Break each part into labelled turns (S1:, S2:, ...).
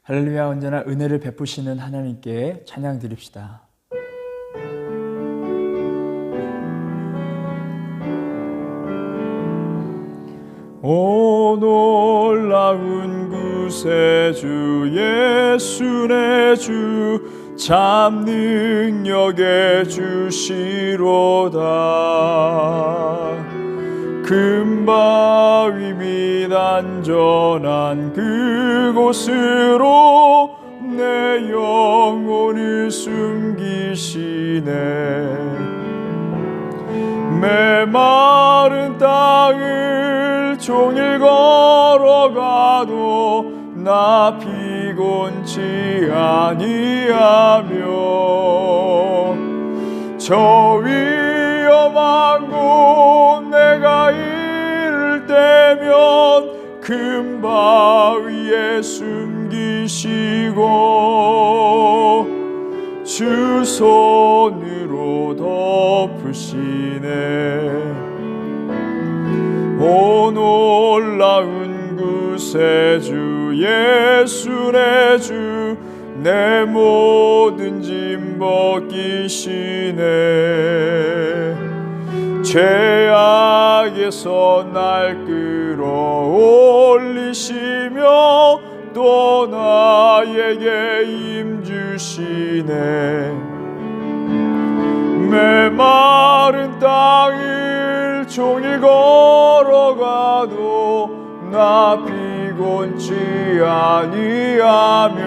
S1: 할렐루야. 언제나 은혜를 베푸시는 하나님께 찬양 드립시다. 오 놀라운 구세주 예수 내 주 참 능력의 주시로다. 금바위 및 안전한 그곳으로 내 영혼을 숨기시네. 메마른 땅을 종일 걸어가도 나 피곤치 아니하며 저 위험한 곳 내가 이를 때면 금바위에 숨기시고 주 손으로 덮으시네. 오 놀라운 구세주 예수 내 주 내 모든 짐 벗기시네. 죄악에서 날 끌어올리시며 또 나에게 힘 주시네. 메마른 땅을 종일 걸어가도 나 피곤치 아니하며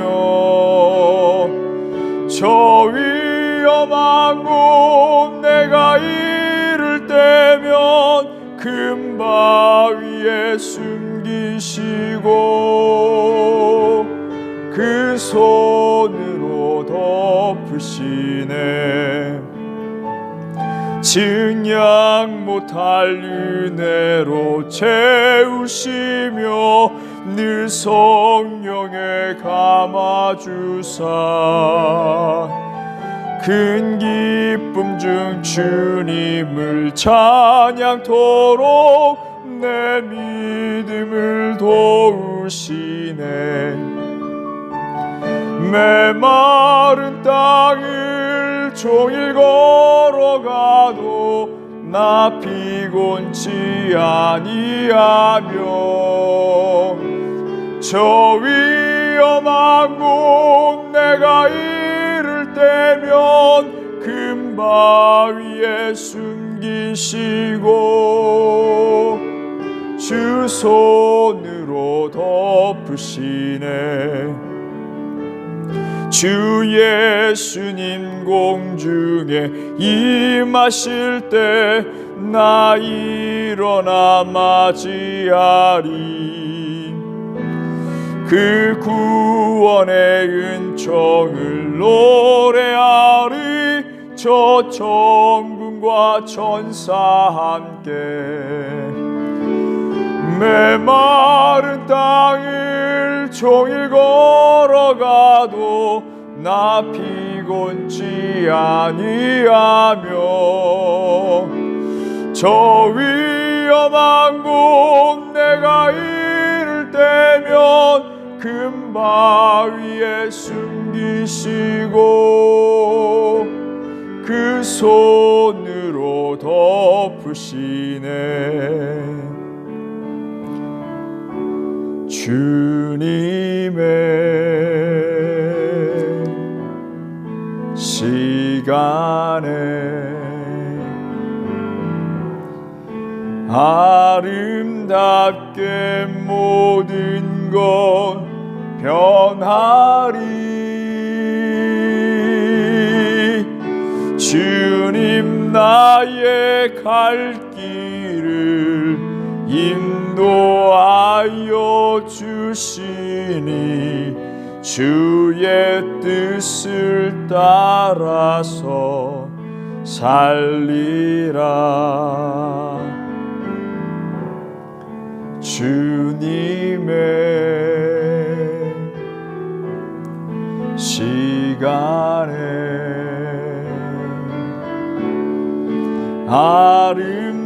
S1: 저 위험한 곳 내가 이를 때면 금바위에 숨기시고 그 손으로 덮으시네. 증량 못할 은혜로 채우시며 늘 성령에 감아주사 큰 기쁨 중 주님을 찬양토록 내 믿음을 도우시네. 메마른 땅을 종일 걸어가도 나 피곤치 아니하며 저 위험한 곳 내가 이를 때면 금바위에 숨기시고 주 손으로 덮으시네. 주 예수님 공중에 임하실 때 나 일어나 맞이하리. 그 구원의 은총을 노래하리. 저 천군과 천사 함께 메마른 땅을 종일 걸어가도 나 피곤치 아니하며 저 위험한 곳 내가 이를 때면 금바위에 숨기시고 그 손으로 덮으시네. 주님의 시간에 아름답게 모든 것 변하리. 주님 나의 갈 길을 인도하여 주시니 주의 뜻을 따라서 살리라. 주님의 시간에 아름답게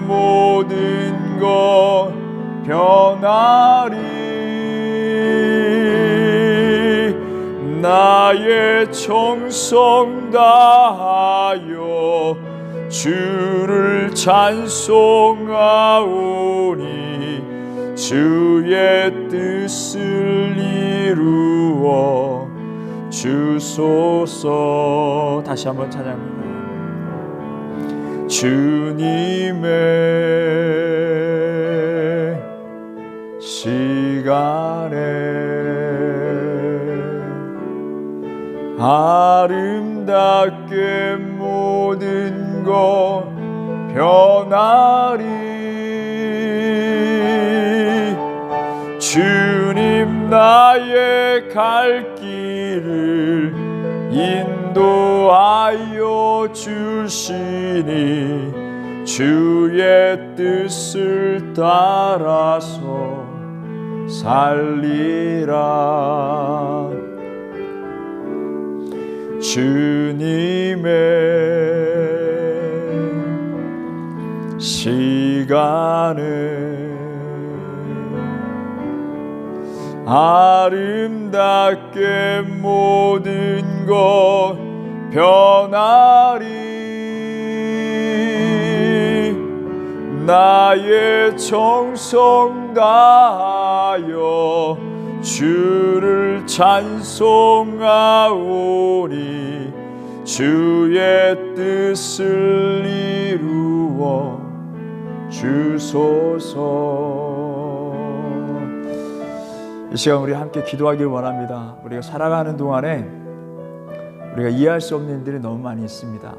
S1: 모든 것 변하리. 나의 정성 다하여 주를 찬송하오니 주의 뜻을 이루어 주소서. 다시 한번 찬양합니다. 주님의 시간에 아름답게 모든 것 변하리. 주님 나의 갈 길을 인도하여 주시니 주의 뜻을 따라서 살리라. 주님의 시간에 아름답게 모든 것 변하리. 나의 정성 다하여 주를 찬송하오니 주의 뜻을 이루어 주소서. 이 시간 우리 함께 기도하길 원합니다. 우리가 살아가는 동안에 우리가 이해할 수 없는 일들이 너무 많이 있습니다.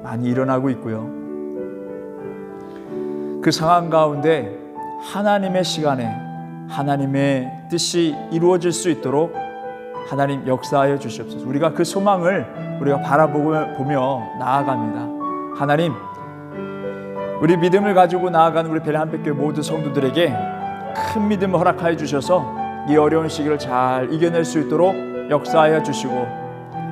S1: 많이 일어나고 있고요. 그 상황 가운데 하나님의 시간에 하나님의 뜻이 이루어질 수 있도록 하나님 역사하여 주시옵소서. 우리가 그 소망을 우리가 바라보며 나아갑니다. 하나님, 우리 믿음을 가지고 나아가는 우리 베레 한백교회 모든 성도들에게 큰 믿음을 허락하여 주셔서 이 어려운 시기를 잘 이겨낼 수 있도록 역사하여 주시고,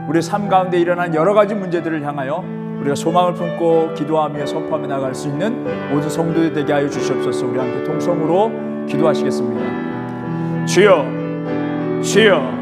S1: 우리 삶 가운데 일어난 여러 가지 문제들을 향하여 우리가 소망을 품고 기도하며 선포하며 나갈 수 있는 모든 성도들이 되게 하여 주시옵소서. 우리 함께 통성으로 기도하시겠습니다. 주여, 주여,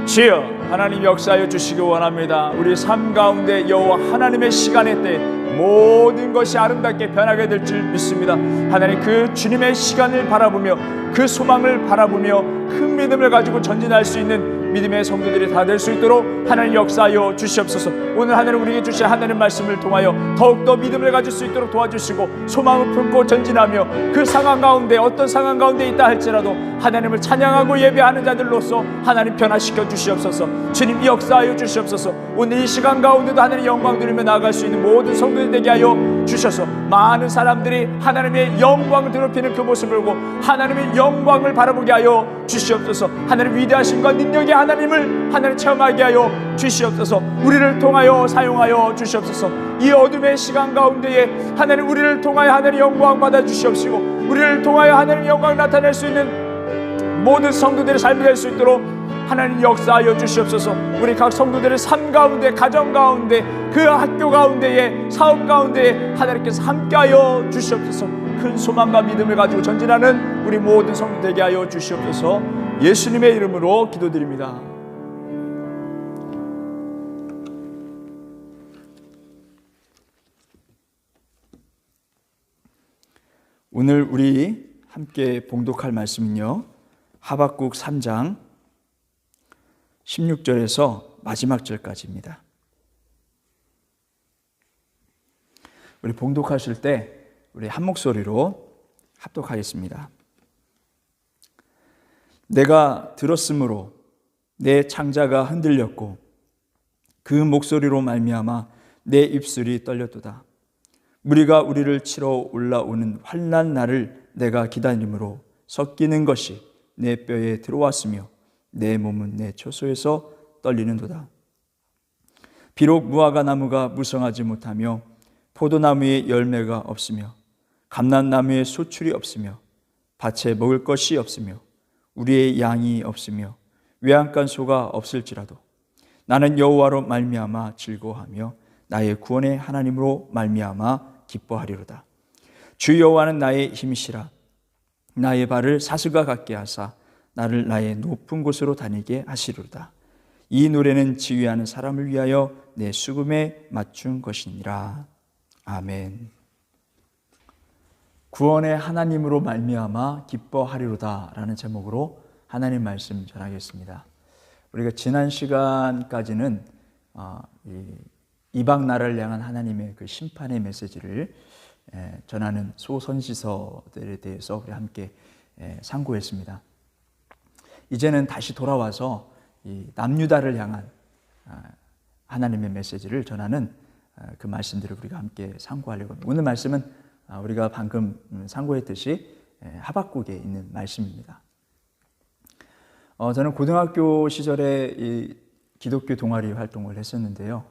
S1: 주여, 하나님 역사하여 주시기 원합니다. 우리 삶 가운데 여호와 하나님의 시간의 때 모든 것이 아름답게 변하게 될 줄 믿습니다. 하나님, 그 주님의 시간을 바라보며 그 소망을 바라보며 큰 믿음을 가지고 전진할 수 있는 믿음의 성도들이 다 될 수 있도록 하나님 역사하여 주시옵소서. 오늘 하나님 우리에게 주신 하나님 말씀을 통하여 더욱더 믿음을 가질 수 있도록 도와주시고, 소망을 품고 전진하며 그 상황 가운데 어떤 상황 가운데 있다 할지라도 하나님을 찬양하고 예배하는 자들로서 하나님 변화시켜 주시옵소서. 주님 역사하여 주시옵소서. 오늘 이 시간 가운데도 하나님 영광 드리며 나아갈 수 있는 모든 성도들 되게 하여 주셔서 많은 사람들이 하나님의 영광을 더럽히는 그 모습을 보고 하나님의 영광을 바라보게 하여 주시옵소서. 하나님 위대하심과 능력의 하나님을 하나님 체험하게 하여 주시옵소서. 우리를 통하여 사용하여 주시옵소서. 이 어둠의 시간 가운데에 하나님 우리를 통하여 하나님 영광 받아 주시옵시고, 우리를 통하여 하나님 영광을 나타낼 수 있는 모든 성도들의 삶이 될 수 있도록 하나님 역사하여 주시옵소서. 우리 각 성도들의 삶 가운데, 가정 가운데, 그 학교 가운데에, 사업 가운데에 하나님께서 함께하여 주시옵소서. 큰 소망과 믿음을 가지고 전진하는 우리 모든 성도 되게 하여 주시옵소서. 예수님의 이름으로 기도드립니다. 오늘 우리 함께 봉독할 말씀은요, 하박국 3장 16절에서 마지막 절까지입니다. 우리 봉독하실 때 우리 한 목소리로 합독하겠습니다. 내가 들었으므로 내 창자가 흔들렸고 그 목소리로 말미암아 내 입술이 떨렸도다. 무리가 우리를 치러 올라오는 환난 날을 내가 기다림으로 섞이는 것이 내 뼈에 들어왔으며 내 몸은 내 초소에서 떨리는도다. 비록 무화과 나무가 무성하지 못하며 포도나무에 열매가 없으며 감람나무에 소출이 없으며 밭에 먹을 것이 없으며 우리의 양이 없으며 외양간 소가 없을지라도 나는 여호와로 말미암아 즐거워하며 나의 구원의 하나님으로 말미암아 기뻐하리로다. 주 여호와는 나의 힘이시라. 나의 발을 사슬과 같게 하사 나를 나의 높은 곳으로 다니게 하시리로다. 이 노래는 지휘하는 사람을 위하여 내 수금에 맞춘 것이니라. 아멘. 구원의 하나님으로 말미암아 기뻐하리로다라는 제목으로 하나님 말씀 전하겠습니다. 우리가 지난 시간까지는 이방 나라를 향한 하나님의 그 심판의 메시지를 전하는 소선지서들에 대해서 우리 함께 상고했습니다. 이제는 다시 돌아와서 이 남유다를 향한 하나님의 메시지를 전하는 그 말씀들을 우리가 함께 상고하려고 합니다. 오늘 말씀은 우리가 방금 상고했듯이 하박국에 있는 말씀입니다. 저는 고등학교 시절에 이 기독교 동아리 활동을 했었는데요.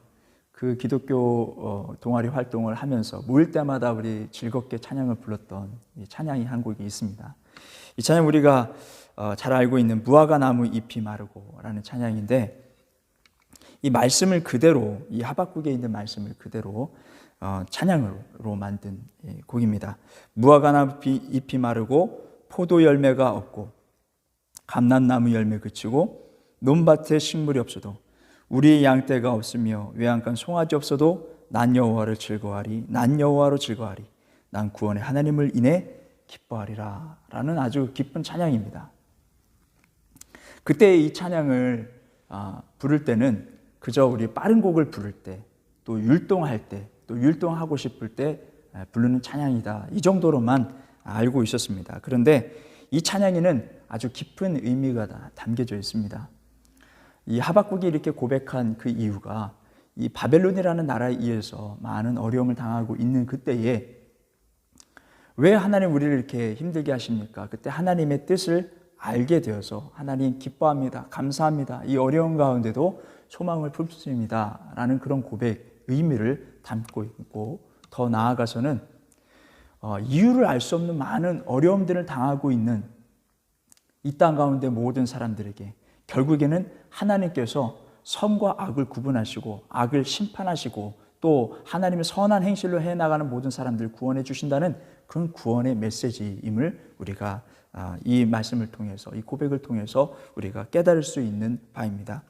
S1: 그 기독교 동아리 활동을 하면서 모일 때마다 우리 즐겁게 찬양을 불렀던 이 찬양이 한 곡이 있습니다. 이 찬양 우리가 잘 알고 있는 무화과 나무 잎이 마르고 라는 찬양인데, 이 말씀을 그대로, 이 하박국에 있는 말씀을 그대로 찬양으로 만든 곡입니다. 무화과 나무 잎이 마르고 포도 열매가 없고 감람나무 열매 그치고 논밭에 식물이 없어도 우리의 양떼가 없으며 외양간 송아지 없어도 난 여호와를 즐거워하리. 난 여호와로 즐거워하리. 난 구원의 하나님을 인해 기뻐하리라 라는 아주 기쁜 찬양입니다. 그때 이 찬양을 부를 때는 그저 우리 빠른 곡을 부를 때, 또 율동할 때, 또 율동하고 싶을 때 부르는 찬양이다, 이 정도로만 알고 있었습니다. 그런데 이 찬양에는 아주 깊은 의미가 담겨져 있습니다. 이 하박국이 이렇게 고백한 그 이유가 이 바벨론이라는 나라에 의해서 많은 어려움을 당하고 있는 그때에 왜 하나님 우리를 이렇게 힘들게 하십니까? 그때 하나님의 뜻을 알게 되어서 하나님 기뻐합니다, 감사합니다, 이 어려운 가운데도 소망을 품습니다 라는 그런 고백, 의미를 담고 있고, 더 나아가서는 이유를 알 수 없는 많은 어려움들을 당하고 있는 이 땅 가운데 모든 사람들에게 결국에는 하나님께서 선과 악을 구분하시고 악을 심판하시고 또 하나님의 선한 행실로 해나가는 모든 사람들을 구원해 주신다는 그런 구원의 메시지임을 우리가 이 말씀을 통해서, 이 고백을 통해서 우리가 깨달을 수 있는 바입니다.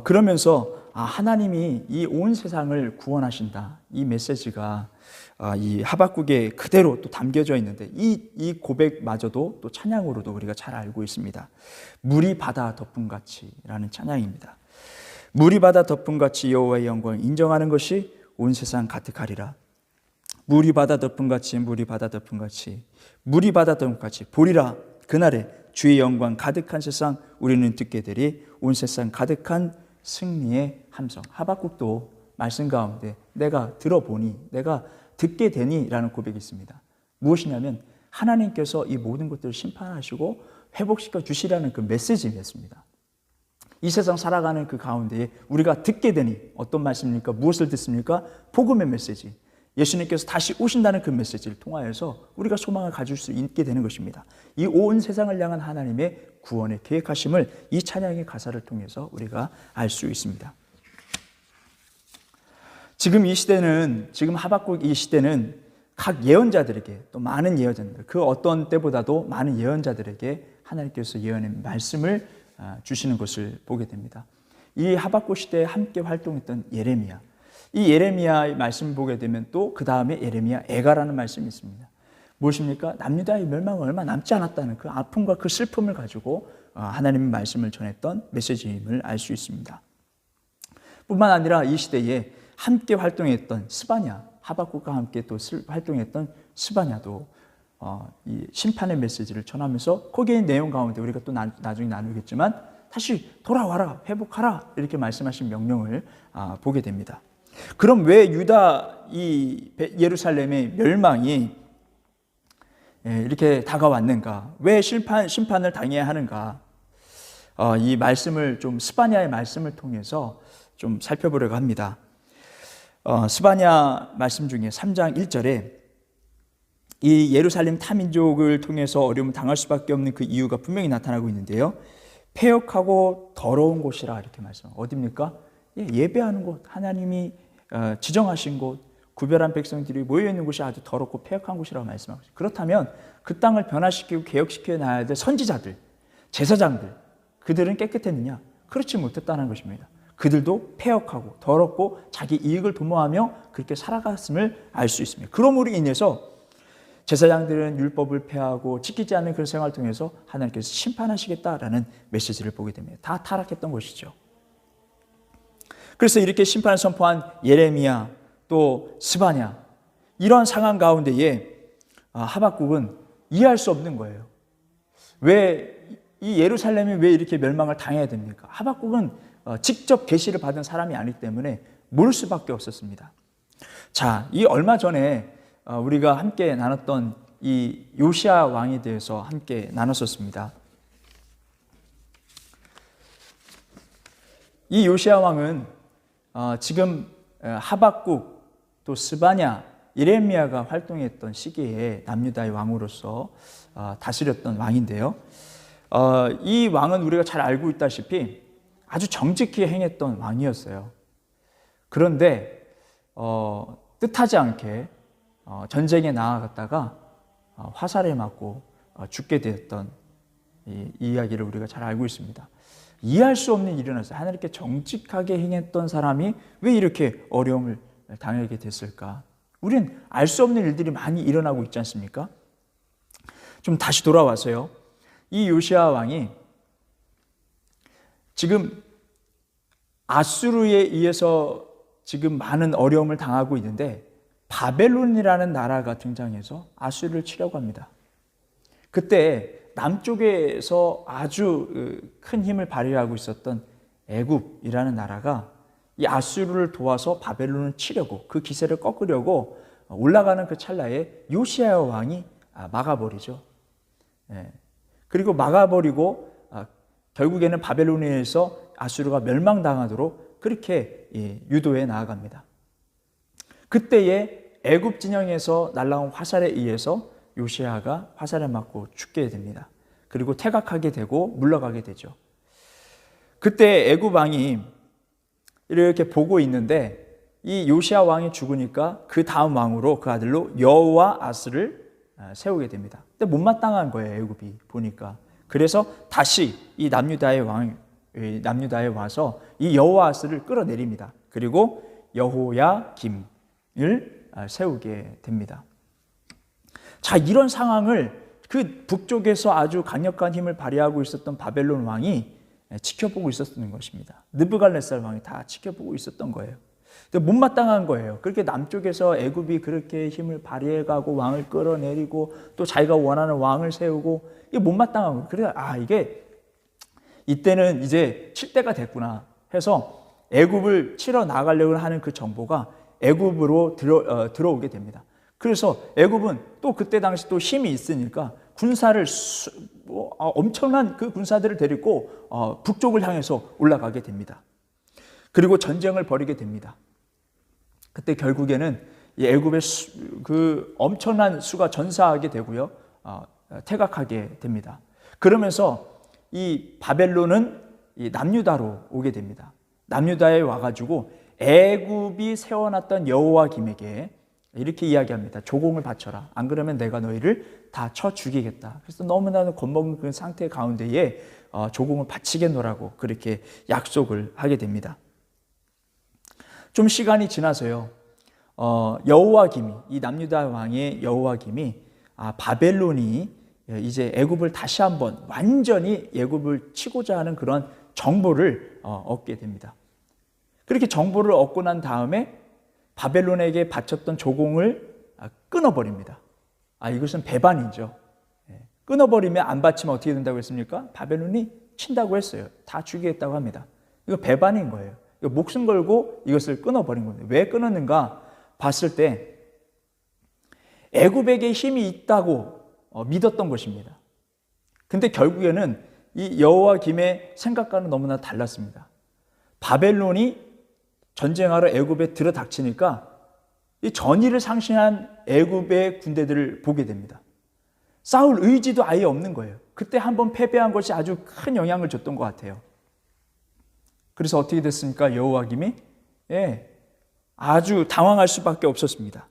S1: 그러면서 하나님이 이 온 세상을 구원하신다, 이 메시지가 이 하박국에 그대로 또 담겨져 있는데, 이 고백마저도 또 찬양으로도 우리가 잘 알고 있습니다. 물이 바다 덮음같이 라는 찬양입니다. 물이 바다 덮음같이 여호와의 영광을 인정하는 것이 온 세상 가득하리라. 물이 바다 덮음같이, 물이 바다 덮음같이, 물이 바다 덮음같이 보리라. 그날에 주의 영광 가득한 세상 우리는 듣게 되리. 온 세상 가득한 승리의 함성. 하박국도 말씀 가운데 내가 들어보니, 내가 듣게 되니 라는 고백이 있습니다. 무엇이냐면 하나님께서 이 모든 것들을 심판하시고 회복시켜 주시라는 그 메시지였습니다. 이 세상 살아가는 그 가운데에 우리가 듣게 되니, 어떤 말씀입니까? 무엇을 듣습니까? 복음의 메시지, 예수님께서 다시 오신다는 그 메시지를 통하여서 우리가 소망을 가질 수 있게 되는 것입니다. 이 온 세상을 향한 하나님의 구원의 계획하심을 이 찬양의 가사를 통해서 우리가 알 수 있습니다. 지금 이 시대는, 지금 하박국 이 시대는 각 예언자들에게, 또 많은 예언자들, 그 어떤 때보다도 많은 예언자들에게 하나님께서 예언의 말씀을 주시는 것을 보게 됩니다. 이 하박국 시대에 함께 활동했던 예레미야, 이 예레미야의 말씀을 보게 되면 또 그 다음에 예레미야 애가라는 말씀이 있습니다. 무엇입니까? 남유다의 멸망은 얼마 남지 않았다는 그 아픔과 그 슬픔을 가지고 하나님의 말씀을 전했던 메시지임을 알 수 있습니다. 뿐만 아니라 이 시대에 함께 활동했던 스바냐, 하박국과 함께 또 활동했던 스바냐도 이 심판의 메시지를 전하면서 거기에 내용 가운데 우리가 또 나중에 나누겠지만 다시 돌아와라, 회복하라 이렇게 말씀하신 명령을 보게 됩니다. 그럼 왜 유다, 이 예루살렘의 멸망이 이렇게 다가왔는가? 왜 심판을 당해야 하는가? 이 말씀을 좀 스바냐의 말씀을 통해서 좀 살펴보려고 합니다. 스바냐 말씀 중에 3장 1절에 이 예루살렘 타민족을 통해서 어려움을 당할 수밖에 없는 그 이유가 분명히 나타나고 있는데요. 패역하고 더러운 곳이라 이렇게 말씀. 어디입니까? 예배하는 곳, 하나님이 지정하신 곳, 구별한 백성들이 모여있는 곳이 아주 더럽고 패역한 곳이라고 말씀하고 있습니다. 그렇다면 그 땅을 변화시키고 개혁시켜 놔야 될 선지자들, 제사장들, 그들은 깨끗했느냐? 그렇지 못했다는 것입니다. 그들도 패역하고 더럽고 자기 이익을 도모하며 그렇게 살아갔음을 알 수 있습니다. 그러므로 인해서 제사장들은 율법을 폐하고 지키지 않는 그런 생활을 통해서 하나님께서 심판하시겠다라는 메시지를 보게 됩니다. 다 타락했던 것이죠. 그래서 이렇게 심판을 선포한 예레미야 또 스바냐, 이런 상황 가운데에 하박국은 이해할 수 없는 거예요. 왜 이 예루살렘이 왜 이렇게 멸망을 당해야 됩니까? 하박국은 직접 계시를 받은 사람이 아니기 때문에 모를 수밖에 없었습니다. 자, 이 얼마 전에 우리가 함께 나눴던 이 요시야 왕에 대해서 함께 나눴었습니다. 이 요시야 왕은 지금 하박국 또 스바냐, 예레미야가 활동했던 시기에 남유다의 왕으로서 다스렸던 왕인데요. 이 왕은 우리가 잘 알고 있다시피 아주 정직히 행했던 왕이었어요. 그런데 뜻하지 않게 전쟁에 나아갔다가 화살에 맞고 죽게 되었던 이 이야기를 우리가 잘 알고 있습니다. 이해할 수 없는 일이 일어났어요. 하나님께 정직하게 행했던 사람이 왜 이렇게 어려움을 당하게 됐을까? 우리는 알 수 없는 일들이 많이 일어나고 있지 않습니까? 좀 다시 돌아와서요. 이 요시야 왕이 지금 아수르에 의해서 지금 많은 어려움을 당하고 있는데 바벨론이라는 나라가 등장해서 아수르를 치려고 합니다. 그때 남쪽에서 아주 큰 힘을 발휘하고 있었던 애굽이라는 나라가 이 아수르를 도와서 바벨론을 치려고, 그 기세를 꺾으려고 올라가는 그 찰나에 요시야 왕이 막아버리죠. 그리고 막아버리고 결국에는 바벨론에 의해서 아수르가 멸망당하도록 그렇게 유도해 나아갑니다. 그때에 애굽 진영에서 날라온 화살에 의해서 요시야가 화살에 맞고 죽게 됩니다. 그리고 퇴각하게 되고 물러가게 되죠. 그때 애굽 왕이 이렇게 보고 있는데 이 요시야 왕이 죽으니까 그 다음 왕으로 그 아들로 여호와아스를 세우게 됩니다. 근데 못마땅한 거예요, 애굽이 보니까. 그래서 다시 이 남유다에 와서 이 여호와아스를 끌어내립니다. 그리고 여호야김을 세우게 됩니다. 자, 이런 상황을 그 북쪽에서 아주 강력한 힘을 발휘하고 있었던 바벨론 왕이 지켜보고 있었던 것입니다. 느부갈네살 왕이 다 지켜보고 있었던 거예요. 못마땅한 거예요. 그렇게 남쪽에서 애굽이 그렇게 힘을 발휘해가고 왕을 끌어내리고 또 자기가 원하는 왕을 세우고, 이게 못마땅한 거예요. 그래서 이게 이때는 이제 칠 때가 됐구나 해서 애굽을 치러 나가려고 하는 그 정보가 애굽으로 들어오게 됩니다. 그래서 애굽은 또 그때 당시 또 힘이 있으니까 군사를 엄청난 그 군사들을 데리고 북쪽을 향해서 올라가게 됩니다. 그리고 전쟁을 벌이게 됩니다. 그때 결국에는 이 애굽의 그 엄청난 수가 전사하게 되고요, 퇴각하게 됩니다. 그러면서 이 바벨론은 이 남유다로 오게 됩니다. 남유다에 와가지고 애굽이 세워놨던 여호와김에게 이렇게 이야기합니다. 조공을 바쳐라. 안 그러면 내가 너희를 다 쳐 죽이겠다. 그래서 너무나도 겁먹는 그 상태 가운데에 조공을 바치겠노라고 그렇게 약속을 하게 됩니다. 좀 시간이 지나서요, 여호와김이, 이 남유다 왕의 여호와김이 바벨론이 이제 애굽을 다시 한번 완전히 애굽을 치고자 하는 그런 정보를 얻게 됩니다. 그렇게 정보를 얻고 난 다음에 바벨론에게 바쳤던 조공을 끊어버립니다. 이것은 배반이죠. 끊어버리면 안 바치면 어떻게 된다고 했습니까? 바벨론이 친다고 했어요. 다 죽이겠다고 합니다. 이거 배반인 거예요. 이거 목숨 걸고 이것을 끊어버린 겁니다. 왜 끊었는가 봤을 때 애굽에게 힘이 있다고 믿었던 것입니다. 근데 결국에는 이 여호와김의 생각과는 너무나 달랐습니다. 바벨론이 전쟁하러 애굽에 들어닥치니까 이 전의를 상실한 애굽의 군대들을 보게 됩니다. 싸울 의지도 아예 없는 거예요. 그때 한번 패배한 것이 아주 큰 영향을 줬던 것 같아요. 그래서 어떻게 됐습니까? 여호와김이 아주 당황할 수밖에 없었습니다.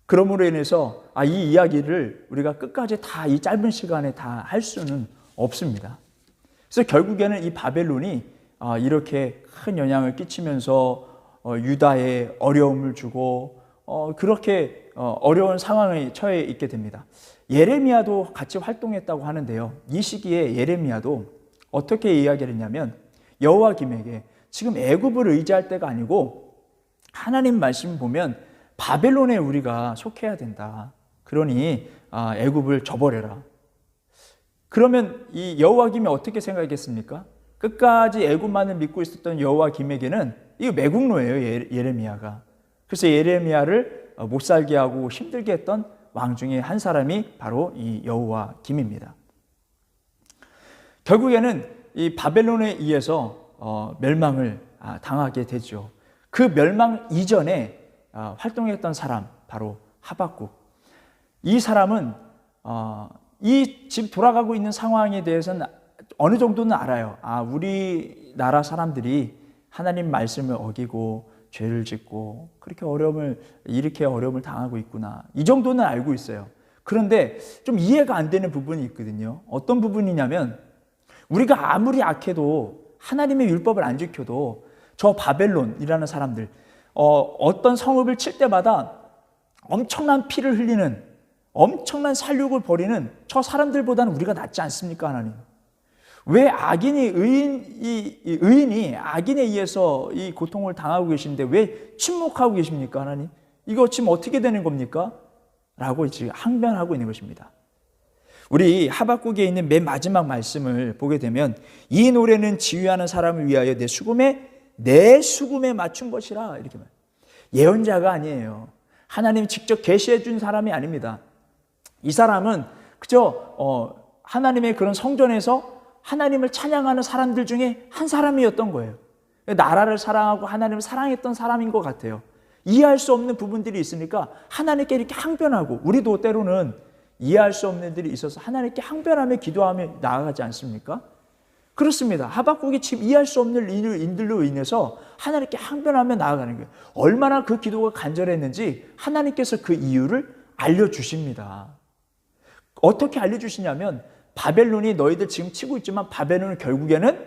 S1: 그러므로 인해서 이 이야기를 우리가 끝까지 다 이 짧은 시간에 다 할 수는 없습니다. 그래서 결국에는 이 바벨론이 이렇게 큰 영향을 끼치면서 유다에 어려움을 주고 그렇게 어려운 상황에 처해 있게 됩니다. 예레미야도 같이 활동했다고 하는데요. 이 시기에 예레미야도 어떻게 이야기를 했냐면 여호와김에게 지금 애굽을 의지할 때가 아니고 하나님 말씀 보면 바벨론에 우리가 속해야 된다. 그러니 애굽을 저버려라. 그러면 이 여호와김이 어떻게 생각했습니까? 끝까지 애굽만을 믿고 있었던 여호와김에게는 이거 매국노예요, 예레미야가. 그래서 예레미야를 못 살게 하고 힘들게 했던 왕 중에 한 사람이 바로 이 여호와김입니다. 결국에는 이 바벨론에 의해서 멸망을 당하게 되죠. 그 멸망 이전에 활동했던 사람 바로 하박국. 이 사람은 이 지금 돌아가고 있는 상황에 대해서는 어느 정도는 알아요. 우리나라 사람들이 하나님 말씀을 어기고 죄를 짓고 그렇게 어려움을 당하고 있구나. 이 정도는 알고 있어요. 그런데 좀 이해가 안 되는 부분이 있거든요. 어떤 부분이냐면 우리가 아무리 악해도 하나님의 율법을 안 지켜도 저 바벨론이라는 사람들 어떤 성읍을 칠 때마다 엄청난 피를 흘리는 엄청난 살육을 벌이는 저 사람들보다는 우리가 낫지 않습니까, 하나님? 왜 의인이 악인에 의해서 이 고통을 당하고 계신데 왜 침묵하고 계십니까, 하나님? 이거 지금 어떻게 되는 겁니까? 라고 지금 항변하고 있는 것입니다. 우리 하박국에 있는 맨 마지막 말씀을 보게 되면 이 노래는 지휘하는 사람을 위하여 내 수금에 맞춘 것이라 이렇게 말해요. 예언자가 아니에요. 하나님 직접 계시해 준 사람이 아닙니다. 이 사람은 그저 하나님의 그런 성전에서 하나님을 찬양하는 사람들 중에 한 사람이었던 거예요. 나라를 사랑하고 하나님을 사랑했던 사람인 것 같아요. 이해할 수 없는 부분들이 있으니까 하나님께 이렇게 항변하고, 우리도 때로는 이해할 수 없는 일이 있어서 하나님께 항변하며 기도하며 나아가지 않습니까? 그렇습니다. 하박국이 지금 이해할 수 없는 일들로 인해서 하나님께 항변하며 나아가는 거예요. 얼마나 그 기도가 간절했는지 하나님께서 그 이유를 알려주십니다. 어떻게 알려주시냐면 바벨론이 너희들 지금 치고 있지만 바벨론은 결국에는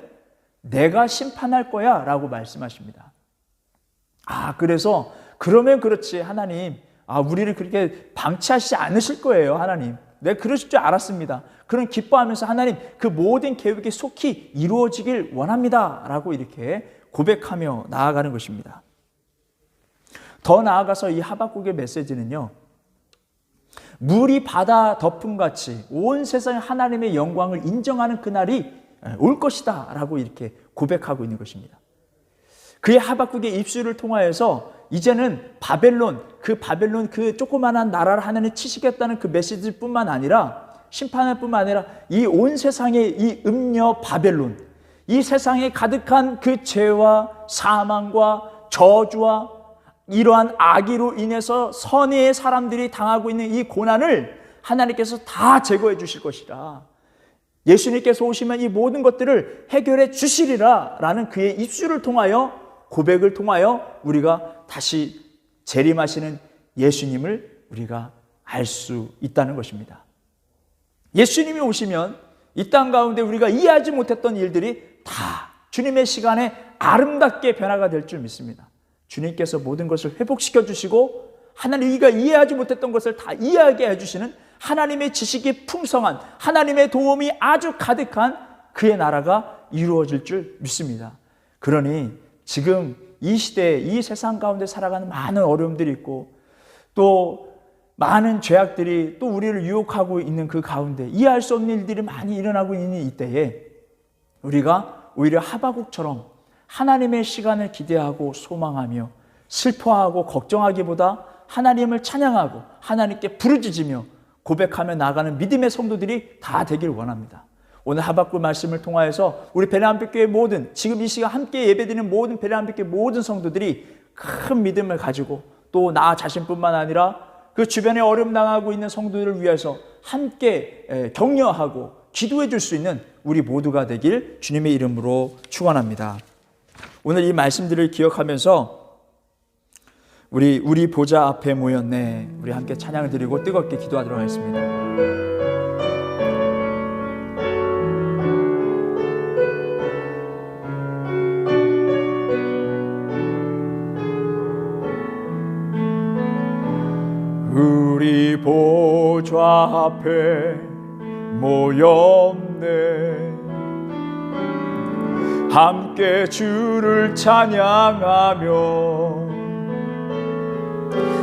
S1: 내가 심판할 거야 라고 말씀하십니다. 그래서 그러면 그렇지 하나님, 우리를 그렇게 방치하시지 않으실 거예요 하나님. 내가 그러실 줄 알았습니다. 그런 기뻐하면서 하나님 그 모든 계획이 속히 이루어지길 원합니다 라고 이렇게 고백하며 나아가는 것입니다. 더 나아가서 이 하박국의 메시지는요, 물이 바다 덮음같이 온 세상에 하나님의 영광을 인정하는 그날이 올 것이다 라고 이렇게 고백하고 있는 것입니다. 그의 하박국의 입술을 통하여서 이제는 바벨론 그 조그만한 나라를 하나님 치시겠다는 그 메시지뿐만 아니라, 심판할 뿐만 아니라 이 온 세상의 이 음녀 바벨론, 이 세상에 가득한 그 죄와 사망과 저주와 이러한 악의로 인해서 선의의 사람들이 당하고 있는 이 고난을 하나님께서 다 제거해 주실 것이라, 예수님께서 오시면 이 모든 것들을 해결해 주시리라 라는 그의 입술을 통하여, 고백을 통하여 우리가 다시 재림하시는 예수님을 우리가 알 수 있다는 것입니다. 예수님이 오시면 이 땅 가운데 우리가 이해하지 못했던 일들이 다 주님의 시간에 아름답게 변화가 될 줄 믿습니다. 주님께서 모든 것을 회복시켜 주시고 하나님 우리가 이해하지 못했던 것을 다 이해하게 해주시는 하나님의 지식이 풍성한, 하나님의 도움이 아주 가득한 그의 나라가 이루어질 줄 믿습니다. 그러니 지금 이 시대에 이 세상 가운데 살아가는 많은 어려움들이 있고 또 많은 죄악들이 또 우리를 유혹하고 있는 그 가운데 이해할 수 없는 일들이 많이 일어나고 있는 이때에 우리가 오히려 하박국처럼 하나님의 시간을 기대하고 소망하며 슬퍼하고 걱정하기보다 하나님을 찬양하고 하나님께 부르짖으며 고백하며 나아가는 믿음의 성도들이 다 되길 원합니다. 오늘 하박국 말씀을 통하여서 우리 베레한빛교회 모든, 지금 이 시간 함께 예배드리는 모든 베레한빛교회 모든 성도들이 큰 믿음을 가지고 또 나 자신뿐만 아니라 그 주변에 어려움 당하고 있는 성도들을 위해서 함께 격려하고 기도해 줄 수 있는 우리 모두가 되길 주님의 이름으로 축원합니다. 오늘 이 말씀들을 기억하면서 우리 보좌 앞에 모였네, 우리 함께 찬양을 드리고 뜨겁게 기도하도록 하겠습니다. 우리 보좌 앞에 모였네. 함께 주를 찬양하며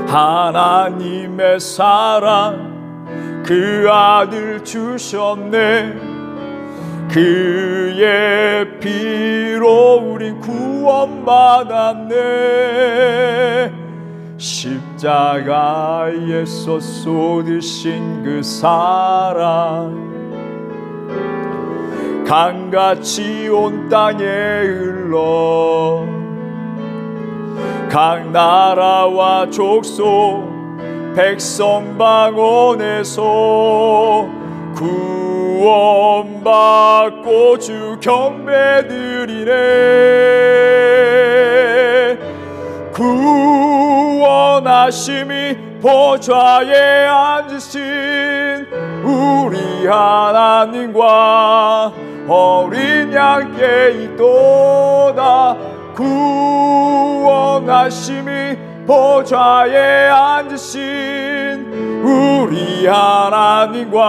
S1: 하나님의 사랑 그 아들 주셨네. 그의 피로 우린 구원받았네. 십자가에서 쏟으신 그 사랑 강같이 온 땅에 흘러 각 나라와 족속 백성 방언에서 구원받고 주 경배드리네. 구원하심이 보좌에 앉으신 우리 하나님과 어린 양께 있도다. 구원하심이 보좌에 앉으신 우리 하나님과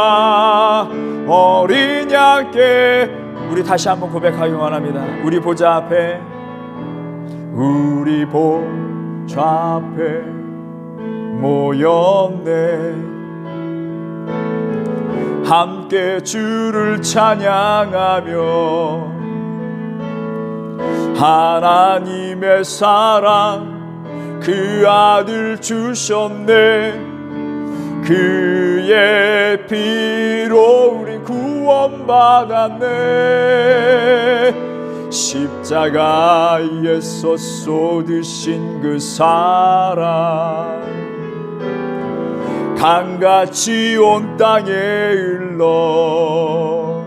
S1: 어린 양께. 우리 다시 한번 고백하기 원합니다. 우리 보좌 앞에, 우리 보좌 앞에 모였네. 함께 주를 찬양하며 하나님의 사랑 그 아들 주셨네. 그의 피로 우리 구원받았네. 십자가에서 쏟으신 그 사랑 강같이 온 땅에 흘러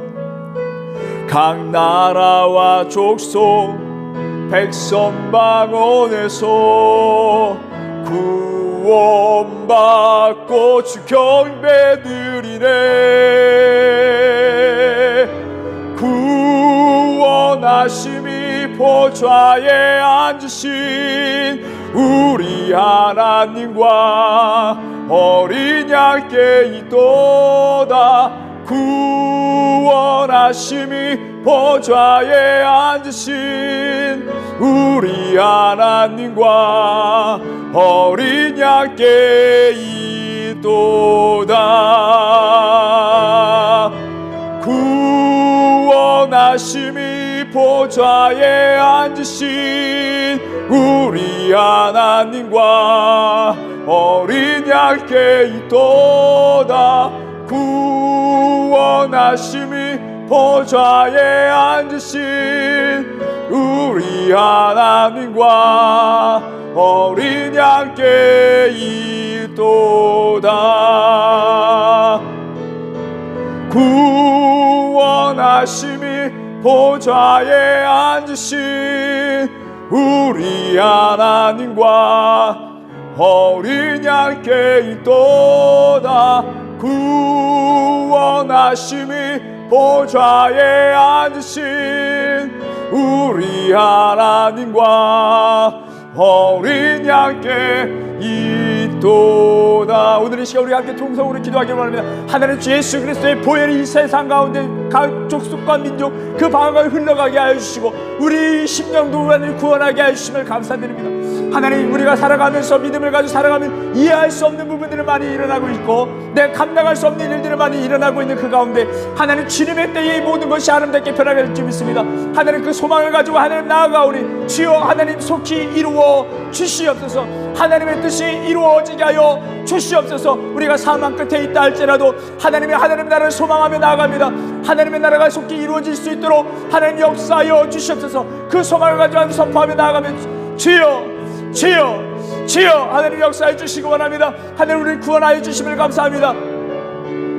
S1: 각 나라와 족속 백성 방언에서 구원받고 주 경배드리네. 구원하심이 보좌에 앉으신 우리 하나님과 어린 양께 있도다. 구원하심이 보좌에 앉으신 우리 하나님과 어린 양께 있도다. 구원하심이 보좌에 앉으신 우리 하나님과 어린 양께 있도다. 구원하심이 보좌에 앉으신 우리 하나님과 어린 양께 있도다. 구원하심이 보좌에 앉으신 우리 하나님과 어린 양께 있도다. 구원하심이 보좌에 앉으신 우리 하나님과 어린 양께 있도다. 오늘 이 시간 우리 함께 통성으로 기도하기 원합니다. 하나님 주 예수 그리스도의 보혈이 이 세상 가운데 각 족속과 민족 그 방언을 흘러가게 하여 주시고 우리 심령도 하나님 구원하게 하여 주심을 감사드립니다. 하나님, 우리가 살아가면서 믿음을 가지고 살아가면 이해할 수 없는 부분들이 많이 일어나고 있고 내가 감당할 수 없는 일들이 많이 일어나고 있는 그 가운데 하나님 주님의 때에 이 모든 것이 아름답게 변하게 될 줄 믿습니다. 하나님 그 소망을 가지고 하나님 나아가오니 주여 하나님 속히 이루어 주시옵소서. 하나님의 뜻이 이루어지게 하여 주시옵소서. 우리가 사망 끝에 있다 할지라도 하나님의 나라를 소망하며 나아갑니다. 하나님의 나라가 속히 이루어질 수 있도록 하나님 역사하여 주시옵소서. 그 소망을 가지고 선포하며 나아가면 주여 하나님 역사해 주시기 원합니다. 하나님 우리를 구원하여 주심을 감사합니다.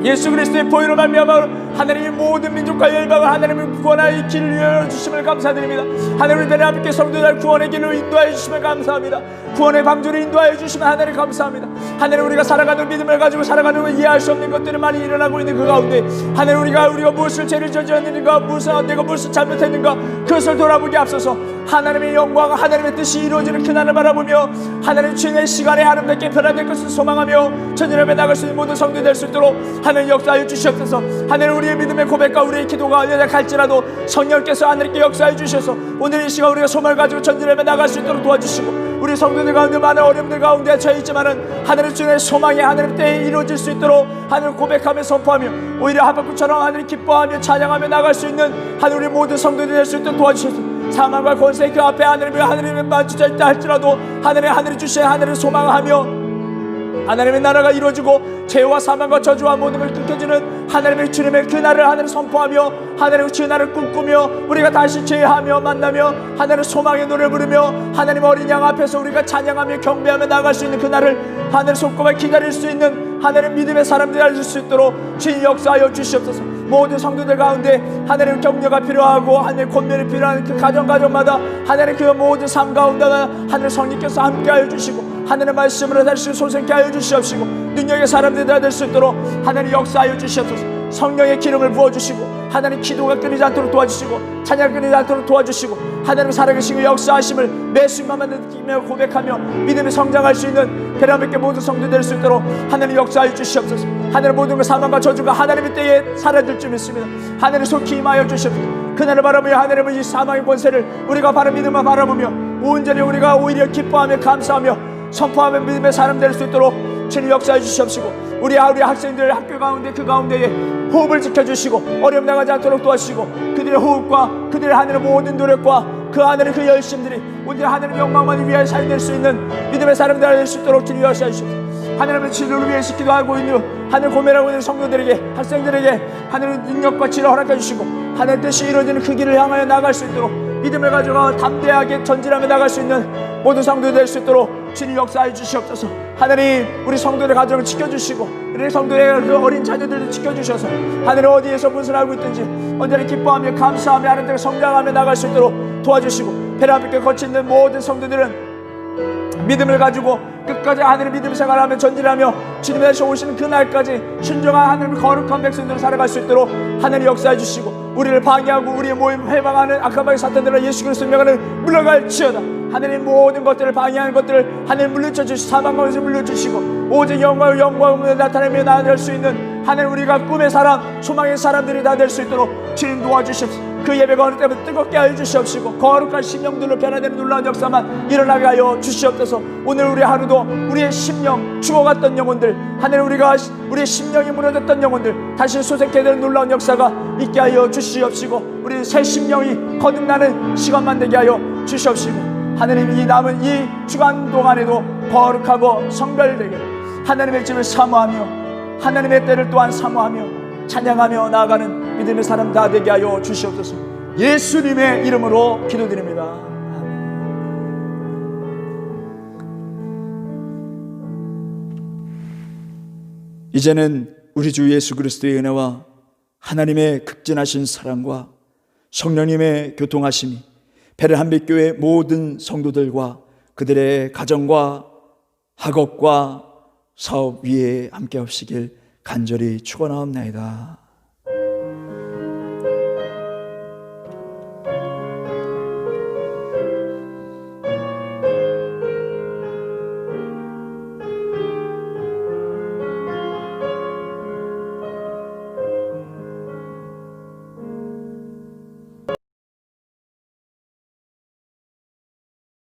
S1: 예수 그리스도의 보혈로 말미암아 하나님의 모든 민족과 열방을 하나님을 구원하여 길을 열어주심을 감사드립니다. 하나님 우리 대한민국 성도들 구원의 길로 인도하여 주심을 감사합니다. 구원의 방주를 인도하여 주시면 하나님 감사합니다. 하나님 우리가 살아가는 믿음을 가지고 살아가는 걸 이해할 수 없는 것들이 많이 일어나고 있는 그 가운데 하나님 우리가 무엇을 죄를 저질렀는가, 내가 무엇을 잘못했는가 그것을 돌아보기 앞서서 하나님의 영광, 하나님의 뜻이 이루어지는 그날을 바라보며 하나님 주님의 시간에 아름답게 변화될 것을 소망하며 전진하며 나갈 수 있는 모든 성도들 될 수 있도록 하나님 역사하여 주시옵소서. 하나님 우리의 믿음의 고백과 우리의 기도가 연약할지라도 성령께서 하나님께 역사해 주셔서 오늘 이 시간 우리가 소망을 가지고 전진하며 나갈 수 있도록 도와주시고 우리 성도들 가운데 많은 어려움들 가운데 처해 있지만은 하나님 주님의 소망이 하나님 때에 이루어질 수 있도록 하나님 고백하며 선포하며 오히려 하박국처럼 하나님 기뻐하며 찬양하며 나갈 수 있는 하나님 우리 모든 성도들이 될 수 있도록 도와주셔서 사망과 권세 그 앞에 하나님의 마주쳐 있다 할지라도 하늘이 주신 하늘을 소망하며 하나님의 나라가 이루어지고 죄와 사망과 저주와 모든 걸 끊겨주는 하나님의 주님의 그날을 하나님 선포하며 하나님의 그날을 꿈꾸며 우리가 다시 죄하며 만나며 하나님의 소망의 노래를 부르며 하나님 어린 양 앞에서 우리가 찬양하며 경배하며 나갈 수 있는 그날을 하늘 손꼽아 기다릴 수 있는 하나님 믿음의 사람들이 될 수 있도록 주님 역사하여 주시옵소서. 모든 성도들 가운데 하나님의 격려가 필요하고 하나님의 권면이 필요한 그 가정마다 하나님 그 모든 삶 가운데가 하나님 성령께서 함께하여 주시고 하나님의 말씀으로 다시 소생케 하여 주시옵시고 능력의 사람들이 될 수 있도록 하나님 역사하여 주시옵소서. 성령의 기름을 부어주시고 하나님 기도가 끊이지 않도록 도와주시고 찬양 끊이지 않도록 도와주시고 하나님 살아계신 역사하심을 매 순간마다 느끼며 고백하며 믿음이 성장할 수 있는 베라믹의 모든 성도들 될 수 있도록 하나님 역사하여 주시옵소서. 하나님 모든 그 사망과 저주가 하나님의 때에 사라질 줄 믿습니다. 하나님 속히 임하여 주시옵소서. 그날을 바라보며 하나님의 이 사망의 권세를 우리가 바로 믿음을 바라보며 온전히 우리가 오히려 기뻐하며 감사하며 선포하며 믿음의 사람 될 수 있도록 주님 역사해 주시옵시고 우리 학생들 학교 가운데 그 가운데에 호흡을 지켜주시고 어려움 나가지 않도록 도와주시고 그들의 호흡과 그들의 하늘의 모든 노력과 그 하늘의 그 열심들이 오늘 하늘의 영광만을 위하여 살될 수 있는 믿음의 사람들 될 수 있도록 주님 역사해 주시옵소서. 하나님의 치료를 위해 기도하고 있는 하늘 고민하고 있는 성도들에게 학생들에게 하늘의 능력과 치료 허락해 주시고 하늘의 뜻이 이루어지는 그 길을 향하여 나갈 수 있도록 믿음을 가져가 담대하게 전진하며 나갈 수 있는 모든 성도들 될 수 있도록 주님 역사해 주시옵소서. 하나님 우리 성도들의 가정을 지켜주시고 우리 성도의 그 어린 자녀들도 지켜주셔서 하늘의 어디에서 무엇을 알고 있든지 언제나 기뻐하며 감사하며 하나님께 성장하며 나갈 수 있도록 도와주시고 베라믹에 거치는 모든 성도들은 믿음을 가지고 끝까지 하늘의 믿음 생활하며 전진하며 주님의 다시 오시는 그날까지 순종한 하늘의 거룩한 백성들을 살아갈 수 있도록 하늘이 역사해 주시고 우리를 방해하고 우리의 모임 해방하는 악한 마귀 사탄들을 예수 그리스도의 명하는 물러갈지어다. 하늘의 모든 것들을 방해하는 것들을 하늘 물리쳐 주시고 사방에서 물려주시고 오직 영광을 나타내며 나아갈 수 있는 하늘 우리가 꿈의 사람 소망의 사람들이 다 될 수 있도록 주님 도와주십시오. 그 예배가 어느 때보다 뜨겁게 하여 주시옵시고 거룩한 심령들로 변화되는 놀라운 역사만 일어나게 하여 주시옵소서. 오늘 우리 하루도 우리의 심령 죽어갔던 영혼들 하늘 우리의 심령이 무너졌던 영혼들 다시 소생케 되는 놀라운 역사가 있게 하여 주시옵시고 우리 새 심령이 거듭나는 시간만 되게 하여 주시옵시고 하나님 이 남은 이 주간 동안에도 거룩하고 성별되게 하나님의 집을 사모하며 하나님의 때를 또한 사모하며 찬양하며 나아가는 믿음의 사람 다 되게 하여 주시옵소서. 예수님의 이름으로 기도드립니다. 이제는 우리 주 예수 그리스도의 은혜와 하나님의 극진하신 사랑과 성령님의 교통하심이 베레한빛교회 모든 성도들과 그들의 가정과 학업과 사업 위에 함께 하시길 간절히 축원하옵나이다.